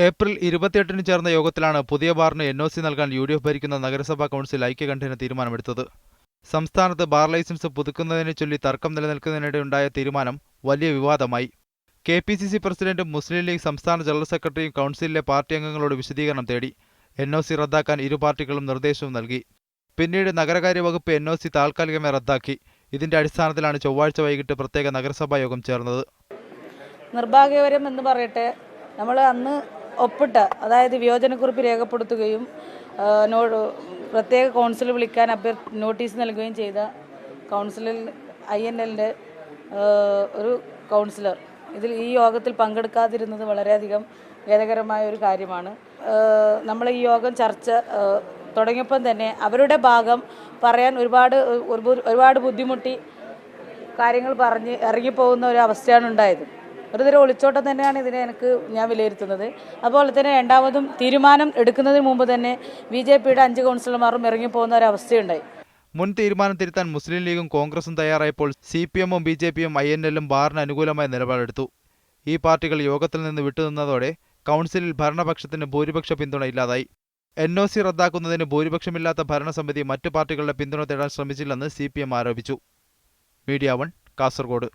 April 28-ന് ചേർന്ന യോഗത്തിലാണ് പുതിയ ബാറിന് എൻഒസി നൽകാൻ യുഡിഎഫ് ഭരിക്കുന്ന നഗരസഭാ കൗൺസിൽ ഐക്യകണ്ഠേന തീരുമാനമെടുത്തത്. സംസ്ഥാനത്ത് ബാർ ലൈസൻസ് പുതുക്കുന്നതിനെ ചൊല്ലി തർക്കം നിലനിൽക്കുന്നതിനിടെയുണ്ടായ തീരുമാനം വലിയ വിവാദമായി. കെപിസിസി പ്രസിഡന്റും മുസ്ലിം ലീഗ് സംസ്ഥാന ജനറൽ സെക്രട്ടറിയും കൗൺസിലിലെ പാർട്ടി അംഗങ്ങളോട് വിശദീകരണം തേടി. എൻഒസി റദ്ദാക്കാൻ ഇരു പാർട്ടികളും നിർദ്ദേശവും നൽകി. പിന്നീട് നഗരകാര്യ വകുപ്പ് എൻഒസി താൽക്കാലികമായി റദ്ദാക്കി. ഇതിന്റെ അടിസ്ഥാനത്തിലാണ് ചൊവ്വാഴ്ച വൈകിട്ട് പ്രത്യേക നഗരസഭാ യോഗം ചേർന്നത്. നിർഭാഗ്യകരം എന്ന് പറയട്ടെ, നമ്മൾ അന്ന് ഒപ്പിട്ട, അതായത് വിയോജനക്കുറിപ്പ് രേഖപ്പെടുത്തുകയും പ്രത്യേക കൗൺസിൽ വിളിക്കാൻ നോട്ടീസ് നൽകുകയും ചെയ്ത കൗൺസിലിൽ INLന്റെ ഒരു കൗൺസിലർ ഈ യോഗത്തിൽ പങ്കെടുക്കാതിരുന്നത് വളരെയധികം ഖേദകരമായ ഒരു കാര്യമാണ്. നമ്മൾ ഈ യോഗം ചർച്ച തുടങ്ങിയപ്പം തന്നെ അവരുടെ ഭാഗം പറയാൻ ഒരുപാട് ബുദ്ധിമുട്ടി കാര്യങ്ങൾ പറഞ്ഞ് ഇറങ്ങിപ്പോകുന്ന ഒരു അവസ്ഥയാണ് ഉണ്ടായത്. ഒരു തരം ഒളിച്ചോട്ടം തന്നെയാണ് ഇതിനെ ഞാൻ വിലയിരുത്തുന്നത്. അതുപോലെ തന്നെ രണ്ടാമതും തീരുമാനം എടുക്കുന്നതിന് മുമ്പ് തന്നെ BJPയുടെ 5 കൗൺസിലർമാരും ഇറങ്ങിപ്പോകുന്ന ഒരു അവസ്ഥയുണ്ടായി. മുൻ തീരുമാനം തിരുത്താൻ മുസ്ലിം ലീഗും കോൺഗ്രസും തയ്യാറായപ്പോൾ CPMഉം BJPയും INLും ബാറിന് അനുകൂലമായ നിലപാടെടുത്തു. ഈ പാർട്ടികൾ യോഗത്തിൽ നിന്ന് വിട്ടുനിന്നതോടെ കൗൺസിലിൽ ഭരണപക്ഷത്തിന് ഭൂരിപക്ഷ പിന്തുണ ഇല്ലാതായി. എൻഒസി റദ്ദാക്കുന്നതിന് ഭൂരിപക്ഷമില്ലാത്ത ഭരണസമിതി മറ്റു പാർട്ടികളുടെ പിന്തുണ തേടാൻ ശ്രമിച്ചില്ലെന്ന് CPM ആരോപിച്ചു. മീഡിയ 1 കാസർഗോഡ്.